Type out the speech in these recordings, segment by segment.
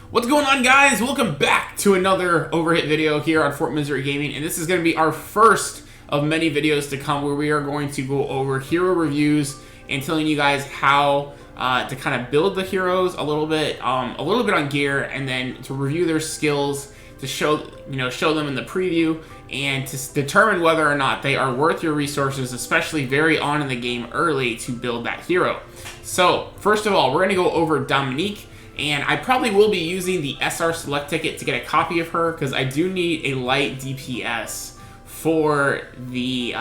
What's going on, guys? Welcome back to another Overhit video here on Fort Misery Gaming, and this is going to be our first of many videos to come where we are going to go over hero reviews and telling you guys how to kind of build the heroes a little bit on gear, and then to review their skills, to show them in the preview, and to determine whether or not they are worth your resources, especially very on in the game early, to build that hero. So first of all, we're going to go over Dominquie. And I probably will be using the SR Select ticket to get a copy of her, because I do need a light DPS for the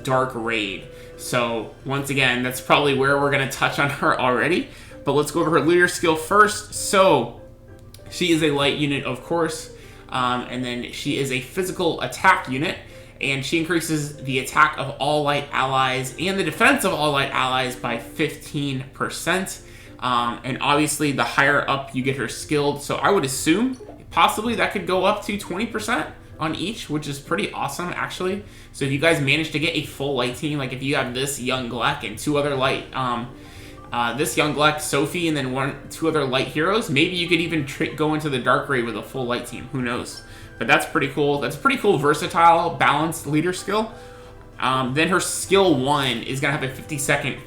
Dark Raid. So once again, that's probably where we're going to touch on her already. But let's go over her Lunar Skill first. So she is a light unit, of course, and then she is a physical attack unit. And she increases the attack of all light allies and the defense of all light allies by 15%. And obviously the higher up you get her skilled, so I would assume possibly that could go up to 20% on each, which is pretty awesome actually. So if you guys manage to get a full light team, like if you have this young Gleck and two other light, this young Gleck, Sophie, and then two other light heroes, maybe you could even go into the Dark Raid with a full light team, who knows. But that's pretty cool. That's a pretty cool, versatile, balanced leader skill. Then her skill 1 is gonna have a 56-second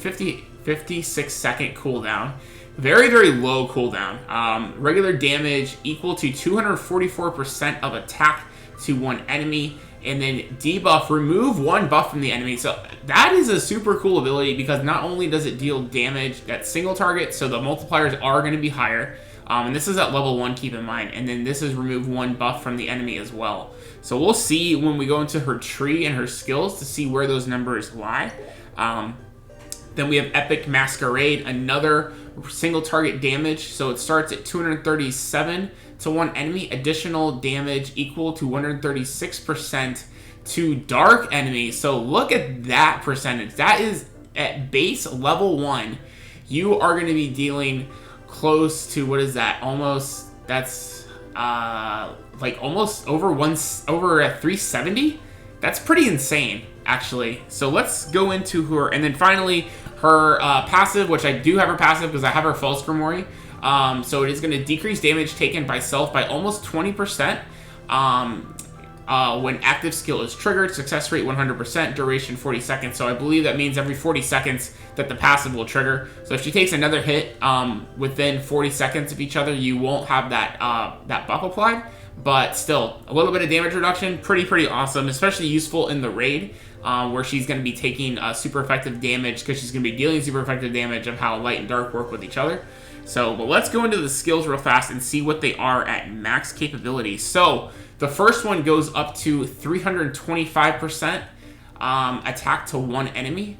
cooldown. Very, very low cooldown. Regular damage equal to 244% of attack to one enemy. And then debuff, remove one buff from the enemy. So that is a super cool ability, because not only does it deal damage at single target, so the multipliers are going to be higher. And this is at level 1, keep in mind. And then this is remove one buff from the enemy as well. So we'll see when we go into her tree and her skills to see where those numbers lie. Then we have Epic Masquerade, another single target damage. So it starts at 237 to one enemy. Additional damage equal to 136% to dark enemies. So look at that percentage. That is at base level 1. You are going to be dealing close to, what is that? Almost, that's like almost over 370. That's pretty insane, actually. So let's go into her, and then finally her passive, which I do have her passive because I have her False Grimoire. So it is going to decrease damage taken by self by almost 20%. When active skill is triggered, success rate 100%, duration 40 seconds. So I believe that means every 40 seconds that the passive will trigger. So if she takes another hit within 40 seconds of each other, you won't have that buff applied. But still, a little bit of damage reduction, pretty awesome, especially useful in the raid, where she's going to be taking super effective damage, because she's going to be dealing super effective damage of how light and dark work with each other. So, but let's go into the skills real fast and see what they are at max capability. So, the first one goes up to 325% attack to one enemy.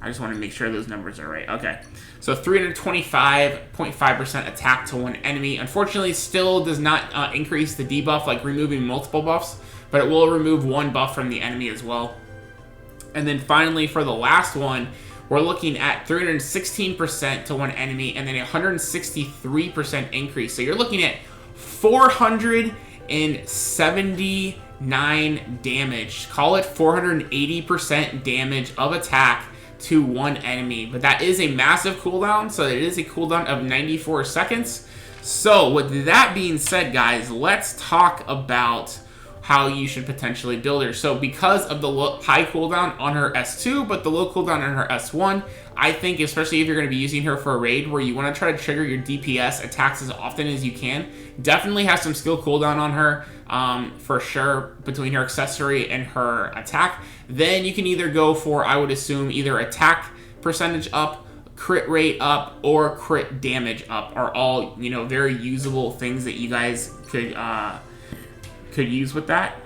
I just want to make sure those numbers are right. Okay. So 325.5% attack to one enemy. Unfortunately, still does not increase the debuff like removing multiple buffs, but it will remove one buff from the enemy as well. And then finally, for the last one, we're looking at 316% to one enemy, and then a 163% increase. So you're looking at 479 damage. Call it 480% damage of attack to one enemy. But that is a massive cooldown, so it is a cooldown of 94 seconds. So with that being said, guys, let's talk about how you should potentially build her. So because of the high cooldown on her S2, but the low cooldown on her S1, I think, especially if you're going to be using her for a raid where you want to try to trigger your DPS attacks as often as you can, definitely have some skill cooldown on her, for sure, between her accessory and her attack. Then you can either go for, I would assume, either attack percentage up, crit rate up, or crit damage up are all, very usable things that you guys could use with that.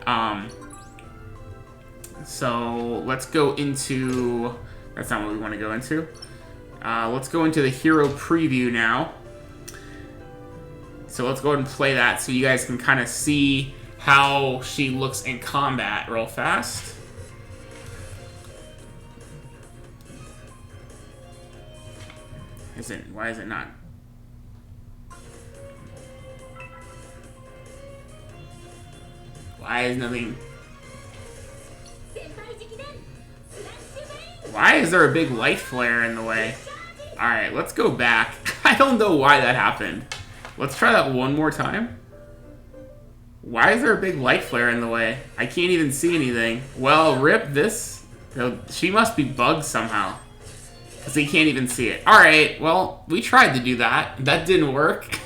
So let's go into, that's not what we want to go into. Let's go into the hero preview now. So let's go ahead and play that so you guys can kind of see how she looks in combat real fast. Why is it not? Why is nothing? Why is there a big light flare in the way? Alright, let's go back. I don't know why that happened. Let's try that one more time. Why is there a big light flare in the way? I can't even see anything. Well, rip this. She must be bugged somehow. Because he can't even see it. Alright, well, we tried to do that. That didn't work.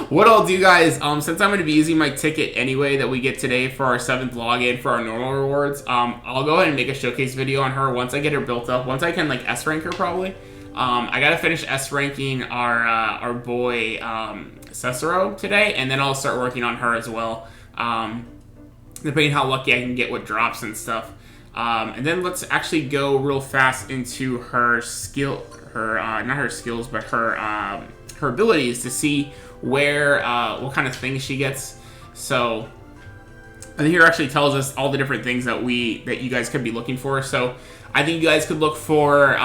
What I'll do, guys, since I'm going to be using my ticket anyway that we get today for our 7th login for our normal rewards, I'll go ahead and make a showcase video on her once I get her built up. Once I can, like, S-rank her, probably. I got to finish S-ranking our boy, Cicero today, and then I'll start working on her as well. Depending how lucky I can get with drops and stuff. And then let's actually go real fast into her skill, not her skills, but her abilities to see where, what kind of things she gets. So, and here actually tells us all the different things that you guys could be looking for. So, I think you guys could look for,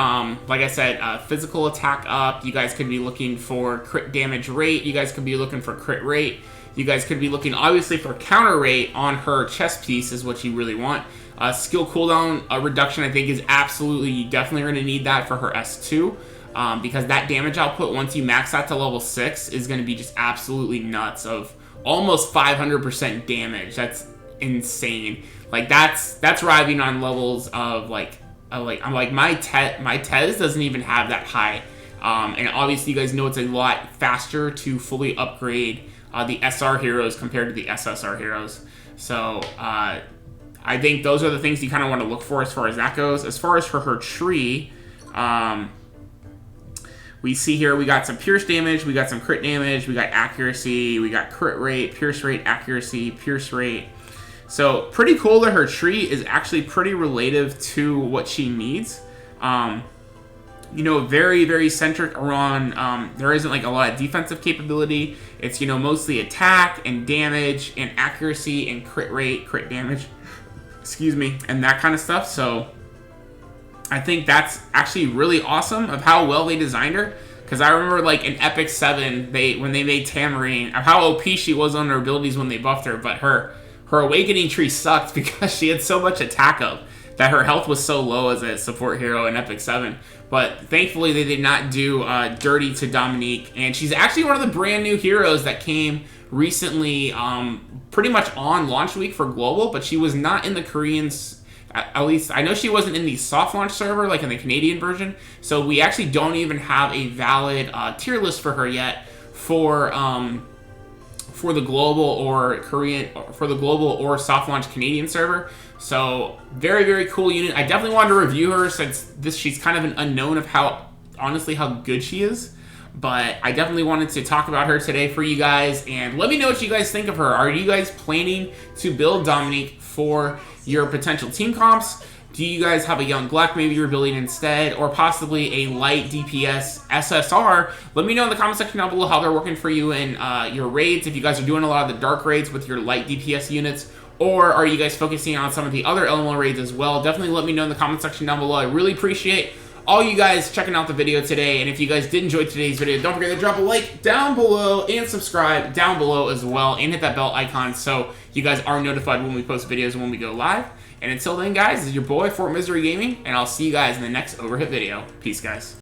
like I said, physical attack up. You guys could be looking for crit damage rate. You guys could be looking for crit rate. You guys could be looking, obviously, for counter rate on her chest piece is what you really want. Skill cooldown reduction, I think, is absolutely, you definitely are going to need that for her S2. Because that damage output, once you max that to level 6, is going to be just absolutely nuts of almost 500% damage. That's insane. Like, that's arriving on levels of, my Tez doesn't even have that high. And obviously, you guys know it's a lot faster to fully upgrade the SR heroes compared to the SSR heroes. So, I think those are the things you kind of want to look for as far as that goes. As far as for her tree, we see here we got some pierce damage, we got some crit damage, we got accuracy, we got crit rate, pierce rate, accuracy, pierce rate. So pretty cool that her tree is actually pretty relative to what she needs. You know, very, very centric around, there isn't like a lot of defensive capability. It's, you know, mostly attack and damage and accuracy and crit rate, crit damage, excuse me, and that kind of stuff. So I think that's actually really awesome of how well they designed her. Because I remember, like, in Epic 7, when they made Tamarine, of how OP she was on her abilities when they buffed her, but her Awakening tree sucked because she had so much attack up that her health was so low as a support hero in Epic 7. But thankfully, they did not do dirty to Dominquie. And she's actually one of the brand new heroes that came recently, pretty much on launch week for Global, but she was not in the Koreans. At least, I know she wasn't in the soft launch server, like in the Canadian version. So we actually don't even have a valid tier list for her yet for the global or soft launch Canadian server. So very, very cool unit. I definitely wanted to review her since she's kind of an unknown of how good she is. But I definitely wanted to talk about her today for you guys. And let me know what you guys think of her. Are you guys planning to build Dominquie for your potential team comps? Do you guys have a young Gluck maybe you're building instead? Or possibly a light DPS SSR? Let me know in the comment section down below how they're working for you in your raids. If you guys are doing a lot of the dark raids with your light DPS units. Or are you guys focusing on some of the other elemental raids as well? Definitely let me know in the comment section down below. I really appreciate all you guys checking out the video today. And if you guys did enjoy today's video, don't forget to drop a like down below and subscribe down below as well. And hit that bell icon so you guys are notified when we post videos and when we go live. And until then, guys, this is your boy, Fort Misery Gaming. And I'll see you guys in the next Overhit video. Peace, guys.